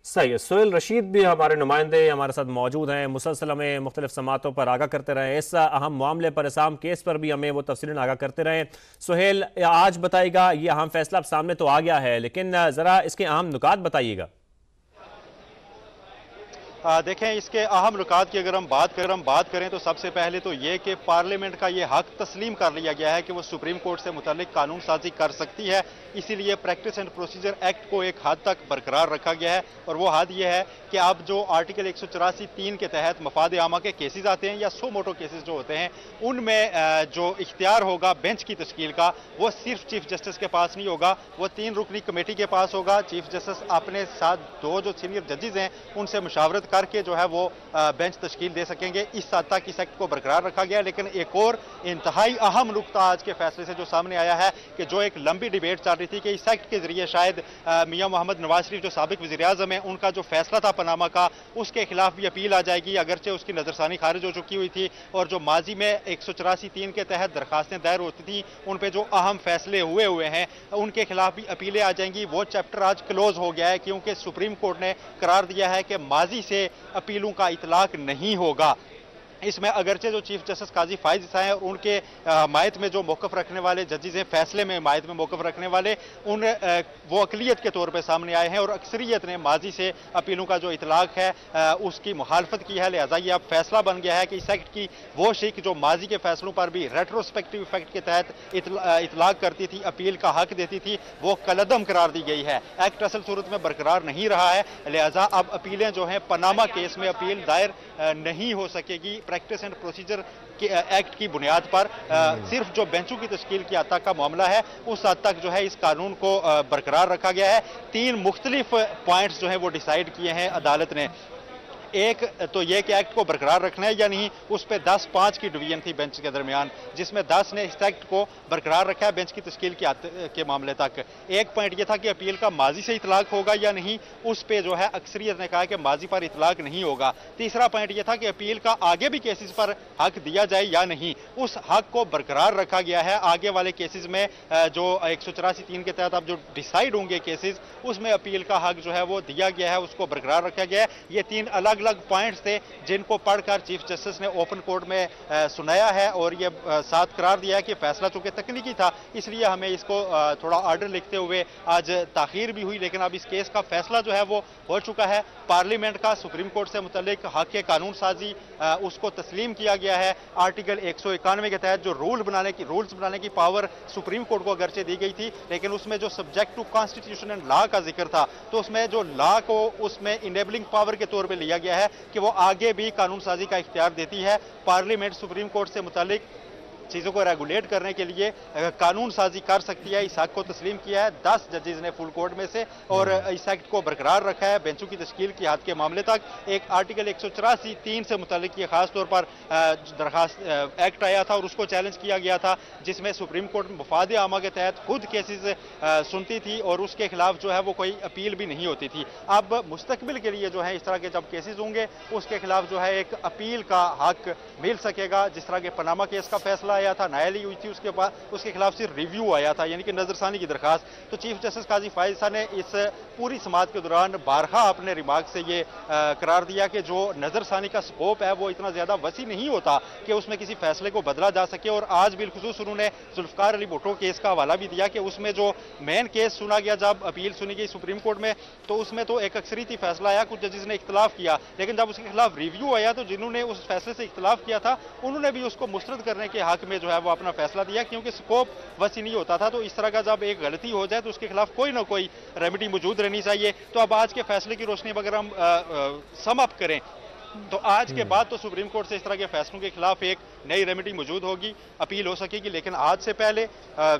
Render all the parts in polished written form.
सही है। सोहेल रशीद भी हमारे नुमाइंदे हमारे साथ मौजूद हैं, मुसलसल हमें मुख्तलिफ समातों पर आगाह करते रहे, इस अहम मामले पर, इस अहम केस पर भी हमें वो तफसीलन आगाह करते रहे। सोहेल, आज बताइएगा, ये अहम फैसला अब सामने तो आ गया है, लेकिन ज़रा इसके अहम नुकात बताइएगा। देखें, इसके अहम नुकात की अगर हम बात करें तो सबसे पहले तो ये कि पार्लियामेंट का ये हक तस्लीम कर लिया गया है कि वो सुप्रीम कोर्ट से मुतालिक कानून साजी कर सकती है। इसीलिए प्रैक्टिस एंड प्रोसीजर एक्ट को एक हद तक बरकरार रखा गया है, और वो हद ये है कि अब जो आर्टिकल 184(3) के तहत मफाद आमा के केसेस आते हैं या सो मोटो केसेस जो होते हैं, उनमें जो इख्तियार होगा बेंच की तश्कील का, वो सिर्फ चीफ जस्टिस के पास नहीं होगा, वो 3 रुकनी कमेटी के पास होगा। चीफ जस्टिस अपने साथ 2 जो सीनियर जजेस हैं उनसे मुशावरत करके जो है वो बेंच तश्कील दे सकेंगे। इस हद तक इस एक्ट को बरकरार रखा गया। लेकिन एक और इंतहाई अहम नुकता आज के फैसले से जो सामने आया है कि जो एक लंबी डिबेट चल रही थी कि इस एक्ट के जरिए शायद मियां मोहम्मद नवाज शरीफ जो साबिक वज़ीर आज़म है, उनका जो फैसला था पनामा का, उसके खिलाफ भी अपील आ जाएगी, अगरचे उसकी नजरसानी खारिज हो चुकी हुई थी। और जो माजी में 184(3) के तहत दरखास्तें दायर होती थी, उन पर जो अहम फैसले हुए हैं उनके खिलाफ भी अपीलें आ जाएंगी। वो चैप्टर आज क्लोज हो गया है, क्योंकि सुप्रीम कोर्ट ने करार दिया है कि माजी से अपीलों का इतलाक नहीं होगा। इसमें अगरचे जो चीफ जस्टिस काजी फाइज ईसा हैं और उनके हमायत में जो मौकफ रखने वाले जजेस हैं, फैसले में हमायत में मौकफ रखने वाले, वो अकलियत के तौर पर सामने आए हैं और अक्सरियत ने माजी से अपीलों का जो इतलाक है उसकी मुखालफत की है। लिहाजा ये अब फैसला बन गया है कि इस एक्ट की वो शिक जो माजी के फैसलों पर भी रेट्रोस्पेक्टिव इफेक्ट के तहत इतलाक करती थी, अपील का हक देती थी, वो कलअदम करार दी गई है। एक्ट असल सूरत में बरकरार नहीं रहा है। लिहाजा अब अपीलें जो हैं पनामा केस में अपील दायर नहीं हो सकेगी। प्रैक्टिस एंड प्रोसीजर एक्ट की बुनियाद पर सिर्फ जो बेंचों की तश्कील की हद तक का मामला है, उस हद तक जो है इस कानून को बरकरार रखा गया है। 3 मुख्तलिफ पॉइंट्स जो है वो डिसाइड किए हैं अदालत ने। एक तो यह कि एक्ट को बरकरार रखना है या नहीं, उस पर 10-5 की डिवीजन थी बेंच के दरमियान, जिसमें 10 ने इस एक्ट को बरकरार रखा है बेंच की तश्कील के मामले तक। एक पॉइंट यह था कि अपील का माजी से इतलाक होगा या नहीं, उस पर जो है अक्सरियत ने कहा कि माजी पर इतलाक नहीं होगा। तीसरा पॉइंट यह था कि अपील का आगे भी केसेस पर हक दिया जाए या नहीं, उस हक को बरकरार रखा गया है। आगे वाले केसेस में जो 184(3) के तहत अब जो डिसाइड होंगे केसेस, उसमें अपील का हक जो है वो दिया गया है, उसको बरकरार रखा गया है। ये 3 अलग अलग पॉइंट्स थे जिनको पढ़कर चीफ जस्टिस ने ओपन कोर्ट में सुनाया है, और ये साथ करार दिया है कि फैसला चूंकि तकनीकी था, इसलिए हमें इसको थोड़ा ऑर्डर लिखते हुए आज ताखीर भी हुई। लेकिन अब इस केस का फैसला जो है वो हो चुका है। पार्लियामेंट का सुप्रीम कोर्ट से मुतल्लिक हक के कानून साजी उसको तस्लीम किया गया है। आर्टिकल 191 के तहत जो रूल्स बनाने की पावर सुप्रीम कोर्ट को अगरचे दी गई थी, लेकिन उसमें जो subject to constitution and law का जिक्र था, तो उसमें जो लॉ को उसमें इनेबलिंग पावर के तौर पर लिया गया है कि वो आगे भी कानून साजी का इख्तियार देती है। पार्लियामेंट सुप्रीम कोर्ट से मुतालिक चीज़ों को रेगुलेट करने के लिए कानून साजी कर सकती है। इस हक को तस्लीम किया है 10 जजेस ने फुल कोर्ट में से, और इस एक्ट को बरकरार रखा है बेंचों की तश्कील की हद के मामले तक। एक आर्टिकल 184(3) से मुतालिक ये खास तौर पर दरखास्त एक्ट आया था और उसको चैलेंज किया गया था, जिसमें सुप्रीम कोर्ट मफाद आमा के तहत खुद केसेस सुनती थी और उसके खिलाफ जो है वो कोई अपील भी नहीं होती थी। अब मुस्तकबिल के लिए जो है इस तरह के जब केसेस होंगे, उसके खिलाफ जो है एक अपील का हक मिल सकेगा। जिस तरह के पनामा केस का फैसला आया था, न्यायालय हुई थी, उसके बाद उसके खिलाफ सिर्फ रिव्यू आया था, यानी कि नजरसानी की दरखास्त। तो चीफ जस्टिस काजी फाइज ईसा ने इस पूरी समाअत के दौरान बारहा अपने रिमार्क से ये करार दिया कि जो नजरसानी का स्कोप है वो इतना ज्यादा वसी नहीं होता कि उसमें किसी फैसले को बदला जा सके। और आज बिलखुसूस उन्होंने जुल्फकार अली भुट्टो केस का हवाला भी दिया कि उसमें जो मेन केस सुना गया, जब अपील सुनी गई सुप्रीम कोर्ट में, तो उसमें तो एक अक्सरियती फैसला आया, कुछ जजेस ने इख्तलाफ किया, लेकिन जब उसके खिलाफ रिव्यू आया तो जिन्होंने उस फैसले से इख्तलाफ किया था उन्होंने भी उसको मुस्तरद करने के हक में जो है वो अपना फैसला दिया, क्योंकि स्कोप वसी नहीं होता था। तो इस तरह का जब एक गलती हो जाए तो उसके खिलाफ कोई ना कोई रेमेडी मौजूद रहनी चाहिए। तो अब आज के फैसले की रोशनी में अगर हम सम अप करें तो आज के बाद तो सुप्रीम कोर्ट से इस तरह के फैसलों के खिलाफ एक नई रेमेडी मौजूद होगी, अपील हो सकेगी। लेकिन आज से पहले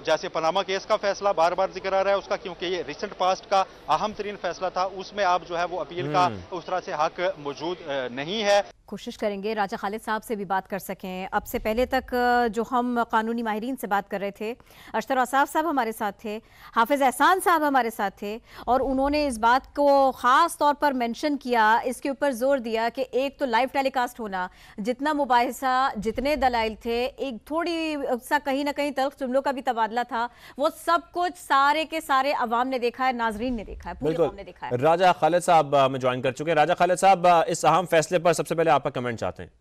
जैसे पनामा केस का फैसला बार बार जिक्र आ रहा है उसका, क्योंकि ये रिसेंट पास्ट का अहम तरीन फैसला था, उसमें अब जो है वो अपील का उस तरह से हक मौजूद नहीं है। कोशिश करेंगे राजा खालिद साहब से भी बात कर सकें। अब से पहले तक जो हम कानूनी माहिरीन से बात कर रहे थे, अशतर औसाफ साहब हमारे साथ थे, हाफिज एहसान साहब हमारे साथ थे, और उन्होंने इस बात को ख़ास तौर पर मेंशन किया, इसके ऊपर जोर दिया कि एक तो लाइव टेलीकास्ट होना, जितना मुबाहिसा, जितने दलाइल थे, एक थोड़ी सा कहीं ना कहीं तल्ख जुमलों का भी तबादला था, वो सब कुछ सारे के सारे अवाम ने देखा है, नाजरीन ने देखा है, पूरे अवाम ने देखा है। राजा खालिद साहब हमें ज्वाइन कर चुके हैं। राजा खालिद साहब, इस अहम फैसले पर सबसे पहले आपका कमेंट चाहते हैं।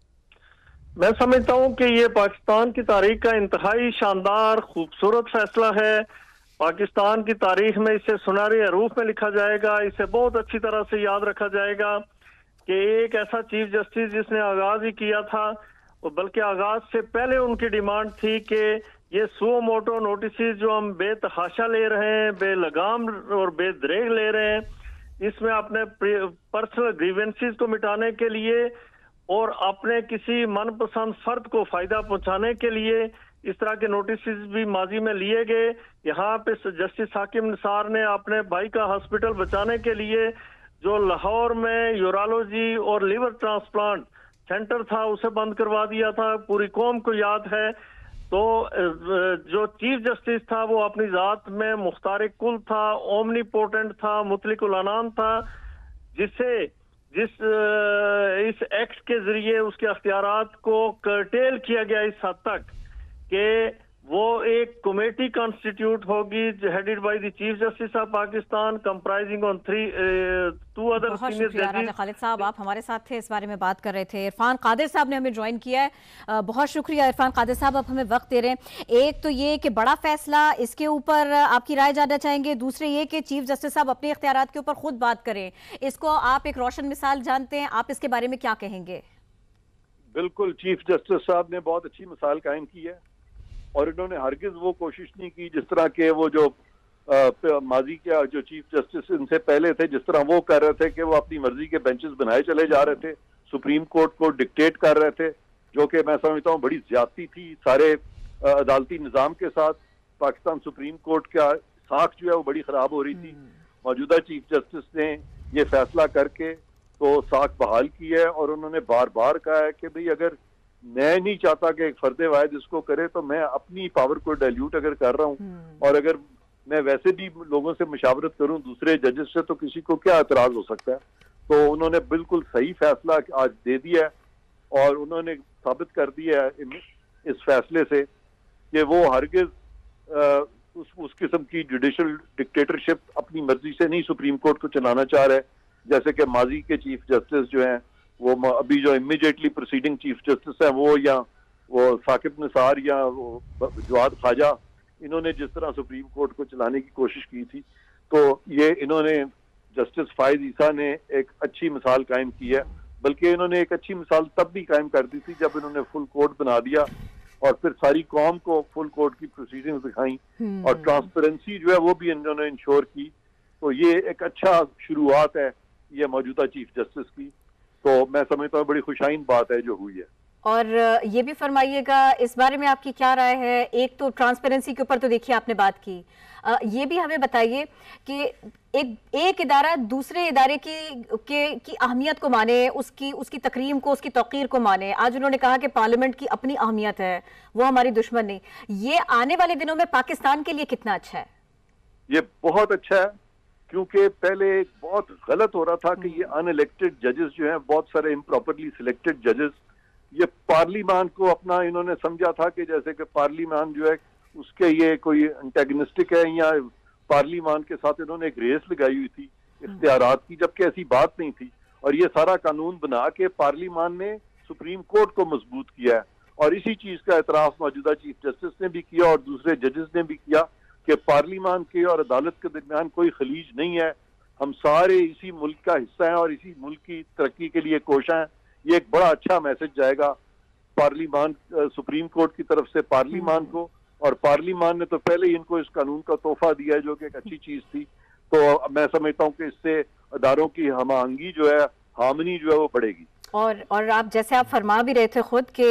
मैं समझता हूं कि ये पाकिस्तान की तारीख का इंतहाई शानदार खूबसूरत फैसला है। पाकिस्तान की तारीख में इसे सुनहरे हरूफ में लिखा जाएगा। इसे बहुत अच्छी तरह से याद रखा जाएगा कि एक ऐसा चीफ जस्टिस जिसने आगाज ही किया था, बल्कि आगाज से पहले उनकी डिमांड थी कि ये सुओ मोटो नोटिस जो हम बेतहाशा ले रहे हैं, बेलगाम और बेदरेग ले रहे हैं, इसमें अपने पर्सनल ग्रीवेंसेस को मिटाने के लिए और अपने किसी मनपसंद फर्द को फायदा पहुंचाने के लिए इस तरह के नोटिस भी माजी में लिए गए। यहाँ पे जस्टिस हाकिम निसार ने अपने भाई का हॉस्पिटल बचाने के लिए जो लाहौर में यूरोलॉजी और लिवर ट्रांसप्लांट सेंटर था उसे बंद करवा दिया था, पूरी कौम को याद है। तो जो चीफ जस्टिस था वो अपनी जात में मुख्तार कुल था, ओमनीपोटेंट था, मुतलिकुल अनान था, इस एक्ट के जरिए उसके अख्तियारात को कर्टेल किया गया इस हद तक कि वो एक कमेटी कॉन्स्टिट्यूट होगी headed by the chief justice of Pakistan, comprising on two other senior जजेस। राजा खालिद साहब, आप हमारे साथ थे, इस बारे में बात कर रहे थे। इरफान कादिर साहब ने हमें ज्वाइन किया है। बहुत शुक्रिया इरफान कादिर साहब, आप हमें वक्त दे रहे हैं। एक तो ये कि बड़ा फैसला, इसके ऊपर आपकी राय जानना चाहेंगे। दूसरे ये कि चीफ जस्टिस साहब अपने इख्तियारात के ऊपर खुद बात करें, इसको आप एक रोशन मिसाल जानते हैं, आप इसके बारे में क्या कहेंगे? बिल्कुल, चीफ जस्टिस साहब ने बहुत अच्छी मिसाल कायम की है और इन्होंने हरगिज वो कोशिश नहीं की जिस तरह के वो जो माजी के जो चीफ जस्टिस इनसे पहले थे, जिस तरह वो कर रहे थे कि वो अपनी मर्जी के बेंचेस बनाए चले जा रहे थे, सुप्रीम कोर्ट को डिक्टेट कर रहे थे, जो कि मैं समझता हूँ बड़ी ज्यादती थी सारे अदालती निज़ाम के साथ। पाकिस्तान सुप्रीम कोर्ट का साख जो है वो बड़ी खराब हो रही थी। मौजूदा चीफ जस्टिस ने ये फैसला करके तो साख बहाल की है और उन्होंने बार बार कहा है कि भाई अगर मैं नहीं चाहता कि एक फर्द वाहिद इसको करे तो मैं अपनी पावर को डाइल्यूट अगर कर रहा हूँ और अगर मैं वैसे भी लोगों से मशावरत करूं दूसरे जजेस से तो किसी को क्या एतराज हो सकता है। तो उन्होंने बिल्कुल सही फैसला आज दे दिया है और उन्होंने साबित कर दिया है इस फैसले से कि वो हरगिज उस किस्म की जुडिशल डिक्टेटरशिप अपनी मर्जी से नहीं सुप्रीम कोर्ट को चलाना चाह रहे, जैसे कि माजी के चीफ जस्टिस जो हैं वो अभी जो इमीडिएटली प्रोसीडिंग चीफ जस्टिस है वो या वो साकिब निसार या वो जवाद ख्वाजा, इन्होंने जिस तरह सुप्रीम कोर्ट को चलाने की कोशिश की थी, तो ये इन्होंने जस्टिस फायद ईसा ने एक अच्छी मिसाल कायम की है। बल्कि इन्होंने एक अच्छी मिसाल तब भी कायम कर दी थी जब इन्होंने फुल कोर्ट बना दिया और फिर सारी कौम को फुल कोर्ट की प्रोसीडिंग्स दिखाई और ट्रांसपेरेंसी जो है वो भी इन्होंने इंश्योर की। तो ये एक अच्छा शुरुआत है ये मौजूदा चीफ जस्टिस की, तो मैं समझता हूँ बड़ी खुशाइन बात है जो हुई है। और ये भी फरमाइएगा इस बारे में आपकी क्या राय है। एक तो ट्रांसपेरेंसी के ऊपर तो देखिए आपने बात की, ये भी हमें बताइए कि एक इदारा दूसरे इदारे की अहमियत को माने, उसकी तकरीम को, उसकी तौकीर को माने। आज उन्होंने कहा कि पार्लियामेंट की अपनी अहमियत है, वो हमारी दुश्मन नहीं। ये आने वाले दिनों में पाकिस्तान के लिए कितना अच्छा है? ये बहुत अच्छा है, क्योंकि पहले बहुत गलत हो रहा था कि ये अनइलेक्टेड जजेस जो हैं, बहुत सारे इम्प्रॉपरली सिलेक्टेड जजेस, ये पार्लियामान को अपना इन्होंने समझा था कि जैसे कि पार्लियामान जो है उसके ये कोई एंटेगनिस्टिक है या पार्लियामान के साथ इन्होंने एक रेस लगाई हुई थी इख्तियारात की, जबकि ऐसी बात नहीं थी। और ये सारा कानून बना के पार्लियामान ने सुप्रीम कोर्ट को मजबूत किया है और इसी चीज का एतराफ मौजूदा चीफ जस्टिस ने भी किया और दूसरे जजेस ने भी किया कि पार्लियामान के और अदालत के दरमियान कोई खलीज नहीं है, हम सारे इसी मुल्क का हिस्सा हैं और इसी मुल्क की तरक्की के लिए कोशा हैं। ये एक बड़ा अच्छा मैसेज जाएगा पार्लियामान सुप्रीम कोर्ट की तरफ से पार्लियामान को, और पार्लियामान ने तो पहले ही इनको इस कानून का तोहफा दिया है जो कि एक अच्छी चीज थी। तो मैं समझता हूँ कि इससे अदारों की हम आहंगी जो है, हार्मनी जो है वो बढ़ेगी। और आप जैसे आप फरमा भी रहे थे खुद कि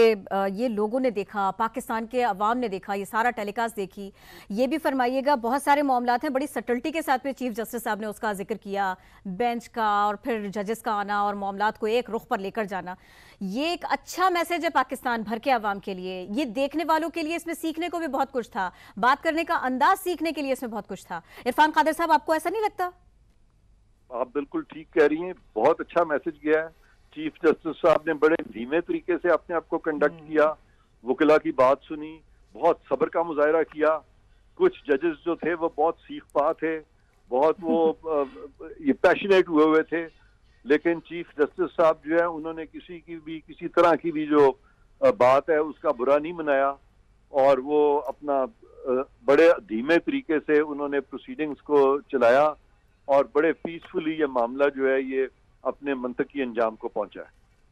ये लोगों ने देखा, पाकिस्तान के अवाम ने देखा, ये सारा टेलीकास्ट देखी, ये भी फरमाइएगा बहुत सारे मामलात हैं, बड़ी सटल्टी के साथ में चीफ जस्टिस साहब ने उसका जिक्र किया, बेंच का और फिर जजेस का आना और मामलात को एक रुख पर लेकर जाना। ये एक अच्छा मैसेज है पाकिस्तान भर के अवाम के लिए, ये देखने वालों के लिए इसमें सीखने को भी बहुत कुछ था, बात करने का अंदाज सीखने के लिए इसमें बहुत कुछ था। इरफान कादिर साहब, आपको ऐसा नहीं लगता? आप बिल्कुल ठीक कह रही हैं, बहुत अच्छा मैसेज गया है। चीफ जस्टिस साहब ने बड़े धीमे तरीके से अपने आप को कंडक्ट किया, वकीला की बात सुनी, बहुत सब्र का मुजाहरा किया। कुछ जजेस जो थे वो बहुत सीख पा थे, बहुत वो ये पैशनेट हुए थे, लेकिन चीफ जस्टिस साहब जो है उन्होंने किसी तरह की भी जो बात है उसका बुरा नहीं मनाया, और वो अपना बड़े धीमे तरीके से उन्होंने प्रोसीडिंग्स को चलाया और बड़े पीसफुली ये मामला जो है ये अपने मंतकी अंजाम को पहुंचा है।